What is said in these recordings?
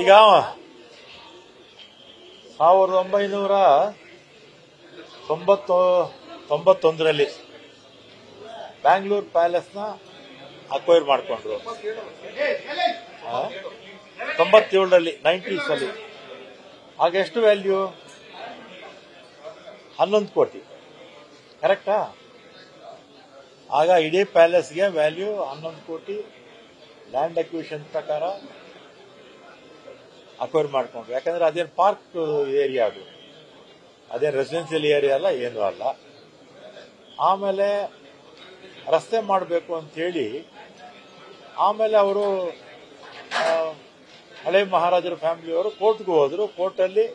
ಈಗ 1991ರಲ್ಲಿ ಬ್ಯಾಂಗ್ಳೂರ್ ಪ್ಯಾಲೇಸ್ನ ಅಕ್ವೈರ್ ಮಾಡಿಕೊಂಡ್ರು. 97ರಲ್ಲಿ 90s ಅಲ್ಲಿ ಆಗ ಎಷ್ಟು ವ್ಯಾಲ್ಯೂ? 11 ಕೋಟಿ, ಕರೆಕ್ಟಾ? ಆಗ ಇಡೀ ಪ್ಯಾಲೇಸ್ಗೆ ವ್ಯಾಲ್ಯೂ 11 ಕೋಟಿ ಲ್ಯಾಂಡ್ ಅಕ್ವಿಷನ್ ಪ್ರಕಾರ ಅಕ್ವೈರ್ ಮಾಡಿಕೊಂಡ್ರು. ಯಾಕಂದ್ರೆ ಅದೇನು ಪಾರ್ಕ್ ಏರಿಯಾ, ಅದೇನು ರೆಸಿಡೆನ್ಸಿಯಲ್ ಏರಿಯಾ ಅಲ್ಲ, ಏನೂ ಅಲ್ಲ. ಆಮೇಲೆ ರಸ್ತೆ ಮಾಡಬೇಕು ಅಂತೇಳಿ ಆಮೇಲೆ ಅವರು ಹಳೆ ಮಹಾರಾಜರ ಫ್ಯಾಮಿಲಿಯವರು ಕೋರ್ಟ್ಗೂ ಹೋದ್ರು. ಕೋರ್ಟಲ್ಲಿ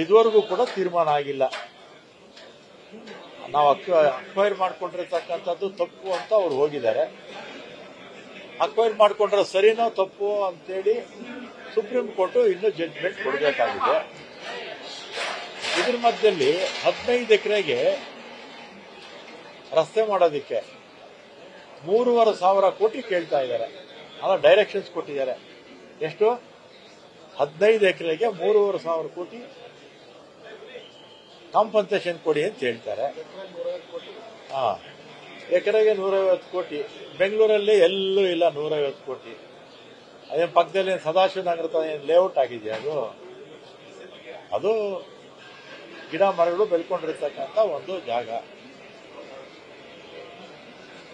ಇದುವರೆಗೂ ಕೂಡ ತೀರ್ಮಾನ ಆಗಿಲ್ಲ. ನಾವು ಅಕ್ವೈರ್ ಮಾಡ್ಕೊಂಡಿರ್ತಕ್ಕಂಥದ್ದು ತಪ್ಪು ಅಂತ ಅವ್ರು ಹೋಗಿದ್ದಾರೆ. ಅಕ್ವೈರ್ ಮಾಡ್ಕೊಂಡ್ರೆ ಸರಿನೋ ತಪ್ಪು ಅಂತೇಳಿ ಸುಪ್ರೀಂ ಕೋರ್ಟ್ ಇನ್ನೂ ಜಡ್ಜ್ಮೆಂಟ್ ಕೊಡಬೇಕಾಗಿದೆ. ಇದ್ರ ಮಧ್ಯದಲ್ಲಿ 15 ಎಕರೆಗೆ ರಸ್ತೆ ಮಾಡೋದಕ್ಕೆ 3,500 ಕೋಟಿ ಕೇಳ್ತಾ ಇದ್ದಾರೆ. ಅಲ್ಲ, ಡೈರೆಕ್ಷನ್ಸ್ ಕೊಟ್ಟಿದ್ದಾರೆ. ಎಷ್ಟು? 15 ಎಕರೆಗೆ 3,500 ಕೋಟಿ ಕಾಂಪನ್ಸೇಷನ್ ಕೊಡಿ ಅಂತ ಹೇಳ್ತಾರೆ. ಎಕರೆಗೆ 150 ಕೋಟಿ. ಬೆಂಗಳೂರಲ್ಲಿ ಎಲ್ಲೂ ಇಲ್ಲ 150 ಕೋಟಿ. ಅದೇನು ಪಕ್ಕದಲ್ಲಿ ಸದಾಶಿವ ನಗರ ಲೇಔಟ್ ಆಗಿದೆ. ಅದು ಗಿಡ ಮರಗಳು ಬೆಳ್ಕೊಂಡಿರ್ತಕ್ಕಂಥ ಒಂದು ಜಾಗ.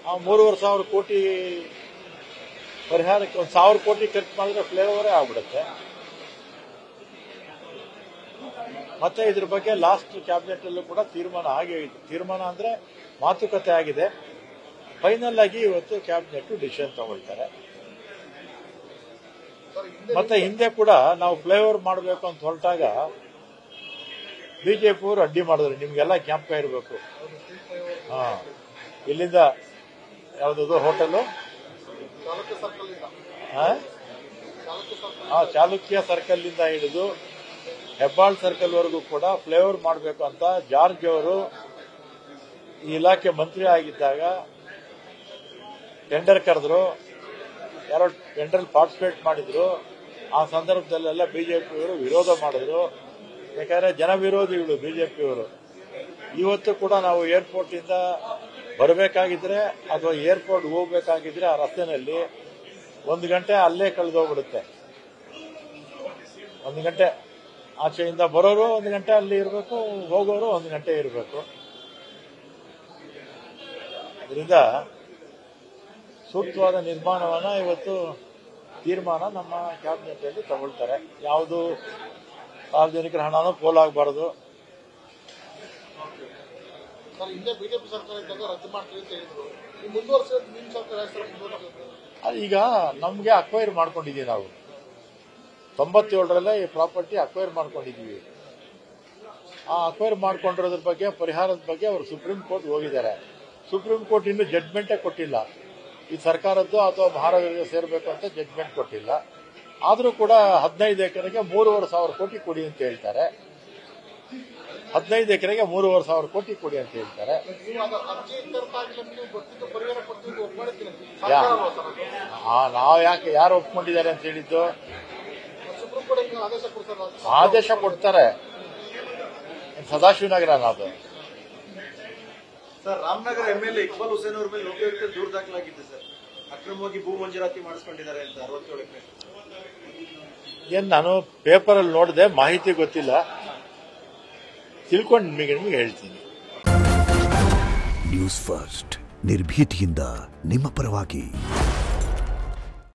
ಆ 3,500 ಕೋಟಿ ಪರಿಹಾರಕ್ಕೆ 1,000 ಕೋಟಿ ಖರ್ಚು ಮಾಡಿದ್ರೆ ಫ್ಲೇವರೇ ಆಗ್ಬಿಡುತ್ತೆ. ಮತ್ತೆ ಇದ್ರ ಬಗ್ಗೆ ಲಾಸ್ಟ್ ಕ್ಯಾಬಿನೆಟ್ ಅಲ್ಲೂ ಕೂಡ ತೀರ್ಮಾನ ತೀರ್ಮಾನ ಅಂದ್ರೆ ಮಾತುಕತೆ ಆಗಿದೆ. ಫೈನಲ್ ಆಗಿ ಇವತ್ತು ಕ್ಯಾಬಿನೆಟ್ ಡಿಸಿಷನ್ ತಗೊಳ್ತಾರೆ. ಮತ್ತೆ ಹಿಂದೆ ಕೂಡ ನಾವು ಫ್ಲೈಓವರ್ ಮಾಡಬೇಕು ಅಂತ ಹೊರಟಾಗ ಬಿಜೆಪಿ ಅವರು ಅಡ್ಡಿ ಮಾಡಿದ್ರು. ನಿಮ್ಗೆಲ್ಲ ಜ್ಞಾಪಕ ಇರಬೇಕು. ಇಲ್ಲಿಂದ ಯಾವ್ದು ಹೋಟೆಲು, ಚಾಲುಕ್ಯ ಸರ್ಕಲ್ ಇಂದ ಹಿಡಿದು ಹೆಬ್ಬಾಳ್ ಸರ್ಕಲ್ ವರೆಗೂ ಕೂಡ ಫ್ಲೈಓವರ್ ಮಾಡಬೇಕು ಅಂತ ಜಾರ್ಜ್ ಅವರು ಈ ಇಲಾಖೆ ಮಂತ್ರಿ ಆಗಿದ್ದಾಗ ಟೆಂಡರ್ ಕರೆದ್ರು. ಯಾರೋ ಟೆಂಡರ್ ಪಾರ್ಟಿಸಿಪೇಟ್ ಮಾಡಿದ್ರು. ಆ ಸಂದರ್ಭದಲ್ಲೆಲ್ಲ ಬಿಜೆಪಿಯವರು ವಿರೋಧ ಮಾಡಿದ್ರು. ಯಾಕಂದ್ರೆ ಜನ ವಿರೋಧಿಗಳು ಬಿಜೆಪಿಯವರು. ಇವತ್ತು ಕೂಡ ನಾವು ಏರ್ಪೋರ್ಟ್ ಇಂದ ಬರಬೇಕಾಗಿದ್ರೆ ಅಥವಾ ಏರ್ಪೋರ್ಟ್ ಹೋಗ್ಬೇಕಾಗಿದ್ರೆ ಆ ರಸ್ತೆನಲ್ಲಿ 1 ಗಂಟೆ ಅಲ್ಲೇ ಕಳೆದೋಗ್ಬಿಡುತ್ತೆ. 1 ಗಂಟೆ ಆಚೆಯಿಂದ ಬರೋರು 1 ಗಂಟೆ ಅಲ್ಲಿ ಇರಬೇಕು, ಹೋಗೋರು 1 ಗಂಟೆ ಇರಬೇಕು. ಅದರಿಂದ ಸೂಕ್ತವಾದ ನಿರ್ಮಾಣವನ್ನ ಇವತ್ತು ತೀರ್ಮಾನ ನಮ್ಮ ಕ್ಯಾಬಿನೆಟ್ ಅಲ್ಲಿ ತಗೊಳ್ತಾರೆ. ಯಾವುದು ಸಾರ್ವಜನಿಕರ ಹಣನೂ ಪೋಲಾಗಬಾರದು. ಬಿಜೆಪಿ ಸರ್ಕಾರ ಇದ್ದಾಗ ರದ್ದು ಮಾಡ್ತೀವಿ ಅಂತ ಹೇಳಿದ್ರು. ಮುಂದುವರಿಸೋದು ನಿಮ್ಮ ಸರ್ಕಾರ ಈಗ ನಮ್ಗೆ ಅಕ್ವೈರ್ ಮಾಡ್ಕೊಂಡಿದೀವಿ. ನಾವು 97ರಲ್ಲೇ ಈ ಪ್ರಾಪರ್ಟಿ ಅಕ್ವೈರ್ ಮಾಡ್ಕೊಂಡಿದೀವಿ. ಆ ಅಕ್ವೈರ್ ಮಾಡ್ಕೊಂಡಿರೋದ್ರ ಬಗ್ಗೆ, ಪರಿಹಾರದ ಬಗ್ಗೆ ಅವರು ಸುಪ್ರೀಂ ಕೋರ್ಟ್ ಹೋಗಿದ್ದಾರೆ. ಸುಪ್ರೀಂ ಕೋರ್ಟ್ ಇನ್ನೂ ಜಡ್ಜ್ಮೆಂಟೇ ಕೊಟ್ಟಿಲ್ಲ. ಈ ಸರ್ಕಾರದ್ದು ಅಥವಾ ಮಹಾರಾಜರಿಗೆ ಸೇರಬೇಕು ಅಂತ ಜಡ್ಜ್ಮೆಂಟ್ ಕೊಟ್ಟಿಲ್ಲ. ಆದರೂ ಕೂಡ 15 ಎಕರೆಗೆ 3,500 ಕೋಟಿ ಕೊಡಿ ಅಂತ ಹೇಳ್ತಾರೆ. 15 ಎಕರೆಗೆ 3,500 ಕೋಟಿ ಕೊಡಿ ಅಂತ ಹೇಳ್ತಾರೆ. ನಾವು ಯಾರು ಒಪ್ಕೊಂಡಿದ್ದಾರೆ ಅಂತ ಹೇಳಿದ್ದು? ಆದೇಶ ಕೊಡ್ತಾರೆ. ಸದಾಶಿವನಗರ ಅದು ಸರ್. ರಾಮನಗರ ಎಂಎಲ್ಎ ಇಕ್ಬಾಲ್ ಹುಸೇನ್ ಅವರ ಮೇಲೆ ಲೋಕಾಯುಕ್ತ ದೂರು ದಾಖಲಾಗಿದೆ ಸರ್. ಅಕ್ರಮವಾಗಿ ಭೂ ಮಂಜೂರಾತಿ ಮಾಡಿಸ್ಕೊಂಡಿದ್ದಾರೆ ಅಂತ 67 ಎಕರೆ. ಏನ್ ನಾನು ಪೇಪರ್ ಅಲ್ಲಿ ನೋಡಿದೆ, ಮಾಹಿತಿ ಗೊತ್ತಿಲ್ಲ. ತಿಳ್ಕೊಂಡು ನಿಮಗೆ ಹೇಳ್ತೀನಿ. ನ್ಯೂಸ್ ಫಸ್ಟ್, ನಿರ್ಭೀತಿಯಿಂದ ನಿಮ್ಮ ಪರವಾಗಿ.